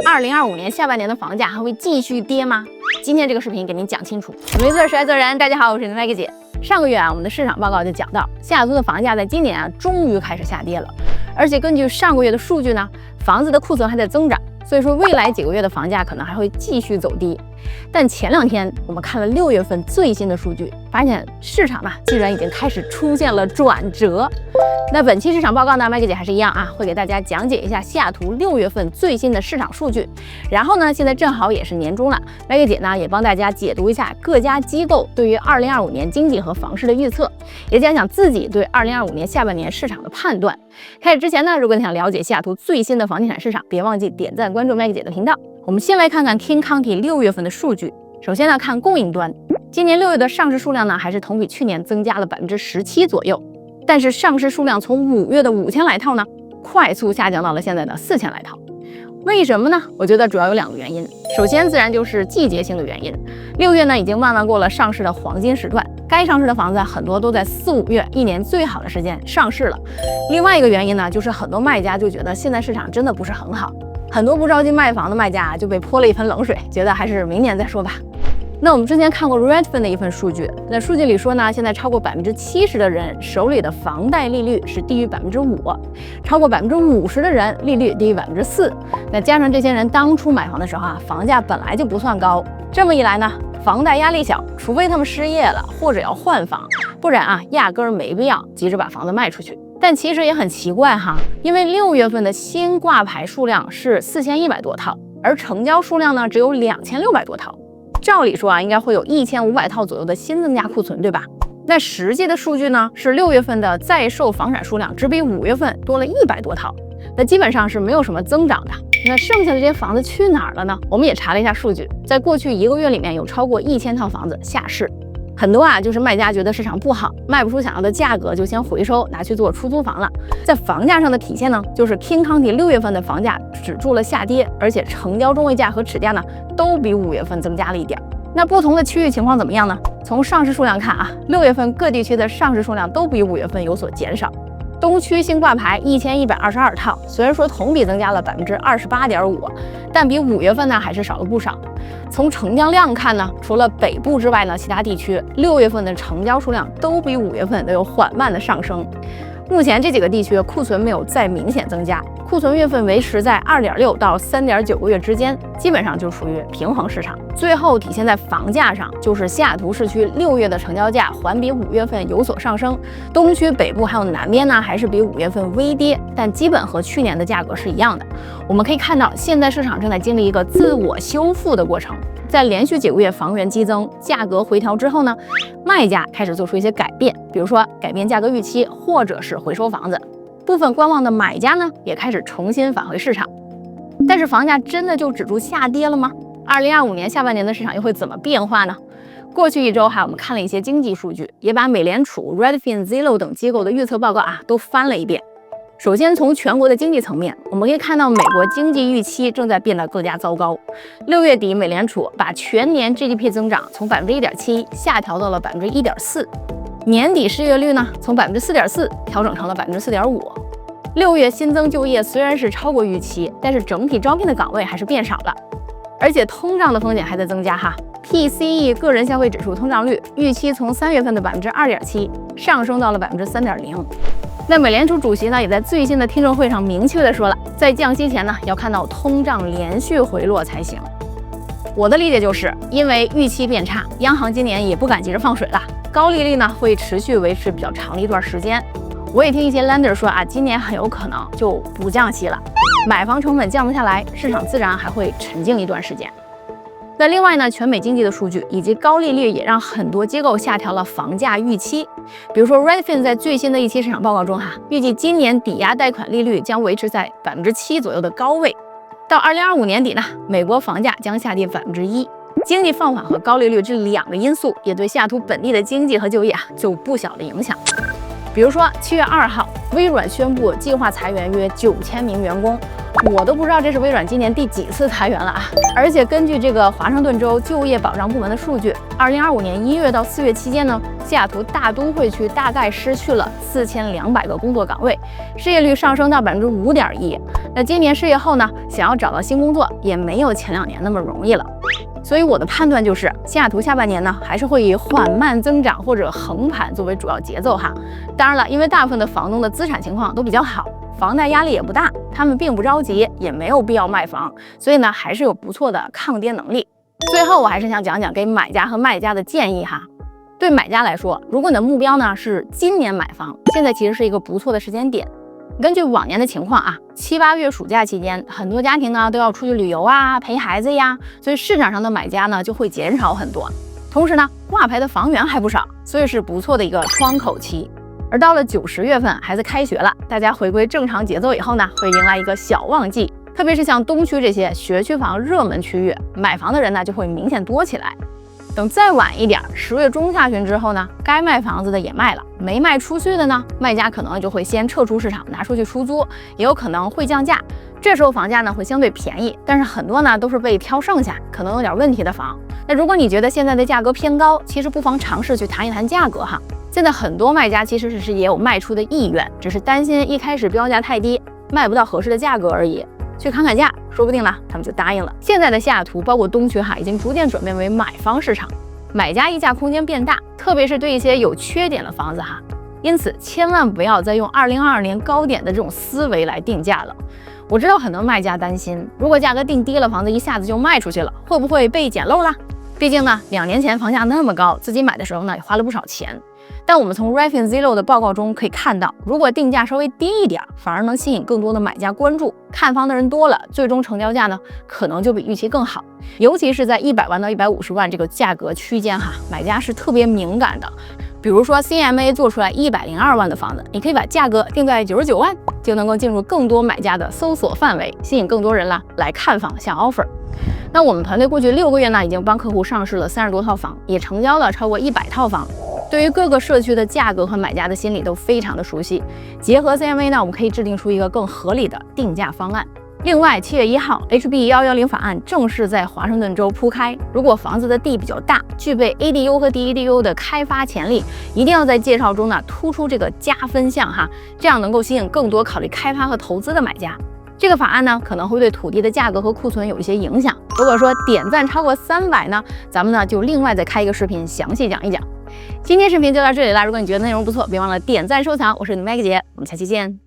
2025年下半年的房价还会继续跌吗？今天这个视频给您讲清楚。没错，是爱做人。大家好，我是麦克姐。上个月我们的市场报告就讲到，西雅图的房价在今年终于开始下跌了，而且根据上个月的数据呢，房子的库存还在增长，所以说未来几个月的房价可能还会继续走低。但前2天我们看了6月份最新的数据，发现市场竟然已经开始出现了转折。那本期市场报告呢，麦克姐还是一样会给大家讲解一下西雅图6月份最新的市场数据。然后呢，现在正好也是年终了，麦克姐呢也帮大家解读一下各家机构对于2025年经济和房市的预测，也讲讲自己对2025年下半年市场的判断。开始之前呢，如果你想了解西雅图最新的房地产市场，别忘记点赞关注麦克姐的频道。我们先来看看 King County 6月份的数据。首先呢，看供应端，今年6月的上市数量呢，还是同比去年增加了17%左右。但是上市数量从5月的5000来套呢，快速下降到了现在的4000来套。为什么呢？我觉得主要有2个原因。首先自然就是季节性的原因，6月呢已经慢慢过了上市的黄金时段，该上市的房子很多都在4、5月一年最好的时间上市了。另外一个原因呢，就是很多卖家就觉得现在市场真的不是很好，很多不着急卖房的卖家就被泼了一盆冷水，觉得还是明年再说吧。那我们之前看过 Redfin 的一份数据，那数据里说呢，现在超过70%的人手里的房贷利率是低于5%，超过50%的人利率低于4%。那加上这些人当初买房的时候房价本来就不算高，这么一来呢，房贷压力小，除非他们失业了或者要换房，不然压根儿没必要急着把房子卖出去。但其实也很奇怪因为6月份的新挂牌数量是4100多套，而成交数量呢只有2600多套。照理说应该会有1500套左右的新增加库存，对吧？那实际的数据呢，是6月份的在售房产数量只比5月份多了100多套，那基本上是没有什么增长的。那剩下的这些房子去哪儿了呢？我们也查了一下数据，在过去1个月里面有超过1000套房子下市。很多就是卖家觉得市场不好，卖不出想要的价格，就先回收拿去做出租房了。在房价上的体现呢，就是 King County 6月份的房价止住了下跌，而且成交中位价和尺价呢都比5月份增加了一点。那不同的区域情况怎么样呢？从上市数量看6月份各地区的上市数量都比5月份有所减少。东区新挂牌1122套，虽然说同比增加了28.5%，但比5月份呢还是少了不少。从成交量看呢，除了北部之外呢，其他地区6月份的成交数量都比5月份都有缓慢的上升。目前这几个地区库存没有再明显增加，库存月份维持在2.6到3.9个月之间，基本上就属于平衡市场。最后体现在房价上，就是西雅图市区6月的成交价环比5月份有所上升，东区北部还有南边呢还是比5月份微跌，但基本和去年的价格是一样的。我们可以看到，现在市场正在经历一个自我修复的过程。在连续几个月房源激增、价格回调之后呢，卖家开始做出一些改变，比如说改变价格预期，或者是回收房子。部分观望的买家呢，也开始重新返回市场。但是房价真的就止住下跌了吗？2025年下半年的市场又会怎么变化呢？过去1周我们看了一些经济数据，也把美联储、Redfin、Zillow 等机构的预测报告都翻了一遍。首先从全国的经济层面，我们可以看到美国经济预期正在变得更加糟糕。6月底，美联储把全年 GDP 增长从1.7%下调到了1.4%，年底失业率呢从4.4%调整成了4.5%。6月新增就业虽然是超过预期，但是整体招聘的岗位还是变少了，而且通胀的风险还在增加PCE 个人消费指数通胀率预期从3月份的2.7%上升到了3.0%。那美联储主席呢，也在最新的听证会上明确的说了，在降息前呢，要看到通胀连续回落才行。我的理解就是，因为预期变差，央行今年也不敢急着放水了，高利率呢会持续维持比较长的一段时间。我也听一些 lender 说今年很有可能就不降息了，买房成本降不下来，市场自然还会沉静一段时间。那另外呢，全美经济的数据以及高利率也让很多机构下调了房价预期。比如说 Redfin 在最新的一期市场报告中预计今年抵押贷款利率将维持在7%左右的高位，到2025年底呢，美国房价将下跌1%。经济放缓和高利率这2个因素也对西雅图本地的经济和就业有不小的影响。比如说7月2号，微软宣布计划裁员约9000名员工。我都不知道这是微软今年第几次裁员了啊！而且根据这个华盛顿州就业保障部门的数据，2025年1月到4月期间呢，西雅图大都会区大概失去了4200个工作岗位，失业率上升到5.1%。那今年失业后呢，想要找到新工作也没有前2年那么容易了。所以我的判断就是，西雅图下半年呢还是会以缓慢增长或者横盘作为主要节奏哈。当然了，因为大部分的房东的资产情况都比较好，房贷压力也不大，他们并不着急，也没有必要卖房，所以呢还是有不错的抗跌能力。最后我还是想讲讲给买家和卖家的建议哈。对买家来说，如果你的目标呢是今年买房，现在其实是一个不错的时间点。根据往年的情况啊，7、8月暑假期间，很多家庭呢都要出去旅游啊，陪孩子呀，所以市场上的买家呢就会减少很多。同时呢，挂牌的房源还不少，所以是不错的一个窗口期。而到了9、10月份，孩子开学了，大家回归正常节奏以后呢，会迎来一个小旺季，特别是像东区这些学区房热门区域，买房的人呢就会明显多起来。等再晚一点，10月中下旬之后呢，该卖房子的也卖了，没卖出去的呢，卖家可能就会先撤出市场，拿出去出租，也有可能会降价。这时候房价呢会相对便宜，但是很多呢都是被挑剩下，可能有点问题的房。那如果你觉得现在的价格偏高，其实不妨尝试去谈一谈价格哈。现在很多卖家其实是也有卖出的意愿，只是担心一开始标价太低，卖不到合适的价格而已。去砍砍价，说不定呢，他们就答应了。现在的西雅图，包括东区哈，已经逐渐转变为买方市场，买家议价空间变大，特别是对一些有缺点的房子哈。因此，千万不要再用2022年高点的这种思维来定价了。我知道很多卖家担心，如果价格定低了，房子一下子就卖出去了，会不会被捡漏啦？毕竟呢，2年前房价那么高，自己买的时候呢也花了不少钱。但我们从 Refin Zillow 的报告中可以看到，如果定价稍微低一点，反而能吸引更多的买家关注，看房的人多了，最终成交价呢可能就比预期更好。尤其是在100万到150万这个价格区间哈，买家是特别敏感的。比如说 CMA 做出来102万的房子，你可以把价格定在99万，就能够进入更多买家的搜索范围，吸引更多人来看房下 offer。那我们团队过去6个月呢，已经帮客户上市了30多套房，也成交了超过100套房。对于各个社区的价格和买家的心理都非常的熟悉，结合 CMA 呢，我们可以制定出一个更合理的定价方案。另外，7月1号 HB 110法案正式在华盛顿州铺开，如果房子的地比较大，具备 ADU 和 DEDU 的开发潜力，一定要在介绍中呢突出这个加分项哈，这样能够吸引更多考虑开发和投资的买家。这个法案呢可能会对土地的价格和库存有一些影响，如果说点赞超过300呢，咱们呢就另外再开一个视频详细讲一讲。今天视频就到这里了，如果你觉得内容不错，别忘了点赞收藏。我是你的麦克姐，我们下期见。